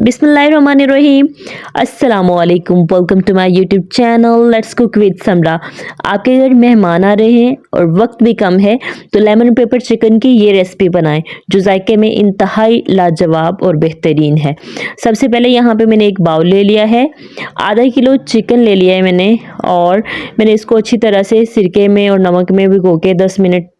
बिस्मिल्लाहिर्रहमानिर्रहीम। अस्सलामुअलैकुम, welcome to my YouTube channel let's cook with Samra. आपके घर मेहमान आ रहे हैं और वक्त भी कम है तो लेमन पेपर चिकन की ये रेसिपी बनाएं जो जायके में इंतहाई लाजवाब और बेहतरीन है। सबसे पहले यहाँ पे मैंने एक बाउल ले लिया है, आधा किलो चिकन ले लिया है मैंने, और मैंने इसको अच्छी तरह से सिरके में और नमक में भिगो के 10 मिनट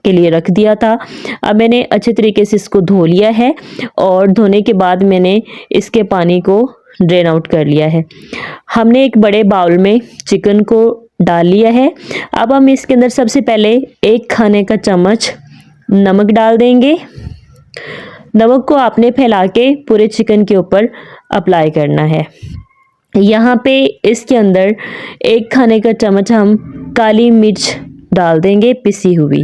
के लिए रख दिया था। अब मैंने अच्छे तरीके से इसको धो लिया है और धोने के बाद मैंने इसके पानी को ड्रेन आउट कर लिया है। हमने एक बड़े बाउल में चिकन को डाल लिया है। अब हम इसके अंदर सबसे पहले 1 खाने का चम्मच नमक डाल देंगे। नमक को आपने फैला के पूरे चिकन के ऊपर अप्लाई करना है। यहाँ पे इसके अंदर 1 खाने का चम्मच हम काली मिर्च डाल देंगे पिसी हुई।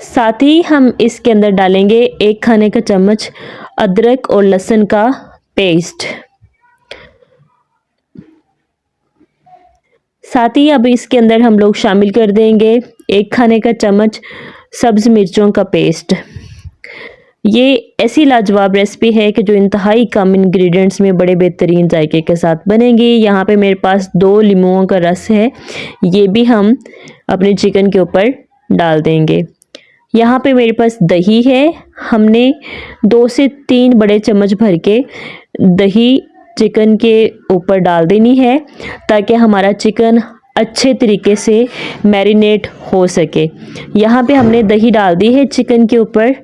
साथ ही हम इसके अंदर डालेंगे 1 खाने का चम्मच अदरक और लहसुन का पेस्ट। साथ ही अब इसके अंदर हम लोग शामिल कर देंगे 1 खाने का चम्मच सब्ज मिर्चों का पेस्ट। ये ऐसी लाजवाब रेसिपी है कि जो इंतहाई कम इंग्रेडिएंट्स में बड़े बेहतरीन जायके के साथ बनेगी। यहाँ पे मेरे पास 2 लीमुओं का रस है, ये भी हम अपने चिकन के ऊपर डाल देंगे। यहाँ पे मेरे पास दही है, हमने 2 से 3 बड़े चम्मच भर के दही चिकन के ऊपर डाल देनी है ताकि हमारा चिकन अच्छे तरीके से मैरिनेट हो सके। यहाँ पे हमने दही डाल दी है चिकन के ऊपर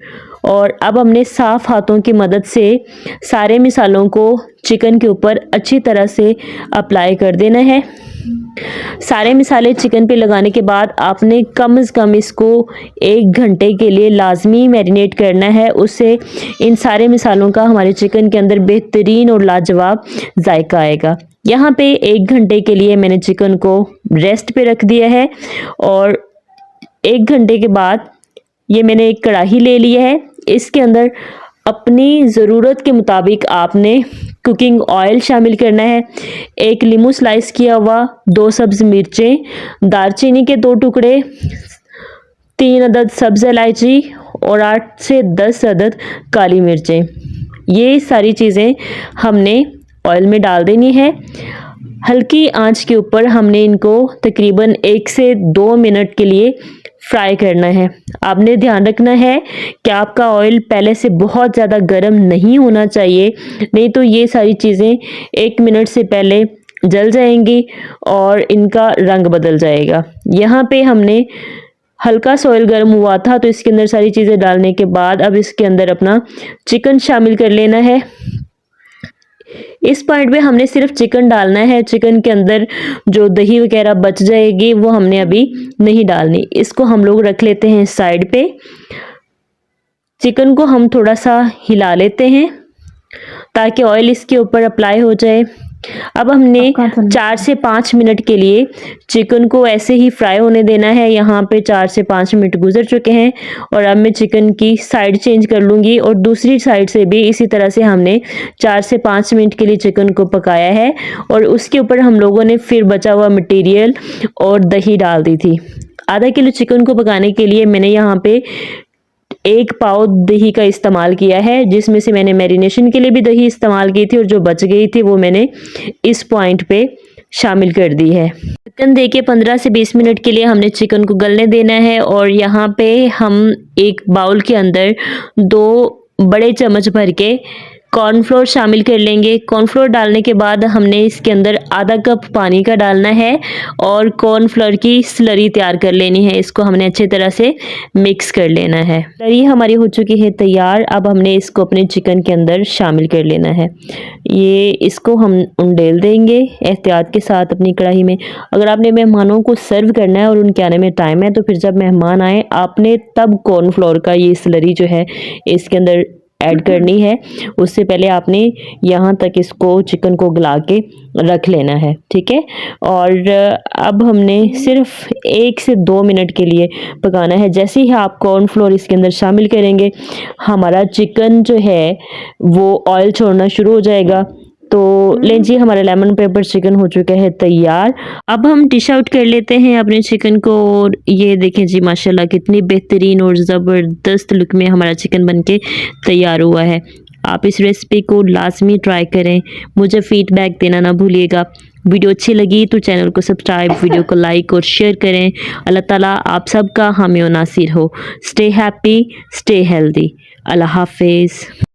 और अब हमने साफ हाथों की मदद से सारे मसालों को चिकन के ऊपर अच्छी तरह से अप्लाई कर देना है। सारे मसाले चिकन पे लगाने के बाद आपने कम से कम इसको 1 घंटे के लिए लाजमी मैरिनेट करना है। उससे इन सारे मसालों का हमारे चिकन के अंदर बेहतरीन और लाजवाब जायका आएगा। यहाँ पे 1 घंटे के लिए मैंने चिकन को रेस्ट पे रख दिया है और 1 घंटे के बाद ये मैंने एक कढ़ाई ले लिया है। इसके अंदर अपनी ज़रूरत के मुताबिक आपने कुकिंग ऑयल शामिल करना है। 1 लीमू स्लाइस किया हुआ, 2 सब्ज़ मिर्चें, दालचीनी के 2 टुकड़े, 3 अदद सब्ज़ इलायची और 8 से 10 अदद काली मिर्चें। ये सारी चीज़ें हमने ऑयल में डाल देनी है। हल्की आंच के ऊपर हमने इनको तकरीबन 1 से 2 मिनट के लिए फ्राई करना है। आपने ध्यान रखना है कि आपका ऑयल पहले से बहुत ज़्यादा गर्म नहीं होना चाहिए, नहीं तो ये सारी चीज़ें 1 मिनट से पहले जल जाएंगी और इनका रंग बदल जाएगा। यहाँ पे हमने हल्का सा ऑयल गर्म हुआ था तो इसके अंदर सारी चीज़ें डालने के बाद अब इसके अंदर अपना चिकन शामिल कर लेना है। इस पॉइंट पे हमने सिर्फ चिकन डालना है, चिकन के अंदर जो दही वगैरह बच जाएगी वो हमने अभी नहीं डालनी। इसको हम लोग रख लेते हैं साइड पे। चिकन को हम थोड़ा सा हिला लेते हैं ताकि ऑयल इसके ऊपर अप्लाई हो जाए। अब हमने 4 से 5 मिनट के लिए चिकन को ऐसे ही फ्राई होने देना है। यहाँ पे 4 से 5 मिनट गुजर चुके हैं और अब मैं चिकन की साइड चेंज कर लूँगी और दूसरी साइड से भी इसी तरह से हमने 4 से 5 मिनट के लिए चिकन को पकाया है और उसके ऊपर हम लोगों ने फिर बचा हुआ मटेरियल और दही डाल दी थी। आधा किलो चिकन को पकाने के लिए मैंने यहाँ पे 1 पाव दही का इस्तेमाल किया है, जिसमें से मैंने मैरिनेशन के लिए भी दही इस्तेमाल की थी और जो बच गई थी वो मैंने इस पॉइंट पे शामिल कर दी है। ढक्कन दे के 15 से 20 मिनट के लिए हमने चिकन को गलने देना है और यहाँ पे हम एक बाउल के अंदर 2 बड़े चम्मच भर के कॉर्नफ्लोर शामिल कर लेंगे। कॉर्नफ्लोर डालने के बाद हमने इसके अंदर आधा कप पानी का डालना है और कॉर्नफ्लोर की स्लरी तैयार कर लेनी है। इसको हमने अच्छी तरह से मिक्स कर लेना है। स्लरी हमारी हो चुकी है तैयार। अब हमने इसको अपने चिकन के अंदर शामिल कर लेना है। ये इसको हम उंडेल देंगे एहतियात के साथ अपनी कढ़ाई में। अगर आपने मेहमानों को सर्व करना है और उनके आने में टाइम है तो फिर जब मेहमान आए आपने तब कॉर्नफ्लोर का ये स्लरी जो है इसके अंदर ऐड करनी है। उससे पहले आपने यहाँ तक इसको चिकन को गला के रख लेना है, ठीक है। और अब हमने सिर्फ 1 से 2 मिनट के लिए पकाना है। जैसे ही आप कॉर्नफ्लोर इसके अंदर शामिल करेंगे हमारा चिकन जो है वो ऑयल छोड़ना शुरू हो जाएगा। तो लें जी, हमारा लेमन पेपर चिकन हो चुका है तैयार। अब हम डिश आउट कर लेते हैं अपने चिकन को और ये देखें जी माशाल्लाह कितनी बेहतरीन और ज़बरदस्त लुक में हमारा चिकन बनके तैयार हुआ है। आप इस रेसिपी को लाजमी ट्राई करें, मुझे फीडबैक देना ना भूलिएगा। वीडियो अच्छी लगी तो चैनल को सब्सक्राइब, वीडियो को लाइक और शेयर करें। अल्लाह ताला आप सबका हामी और नासिर हो। Stay happy, stay healthy. अल्लाह हाफिज़।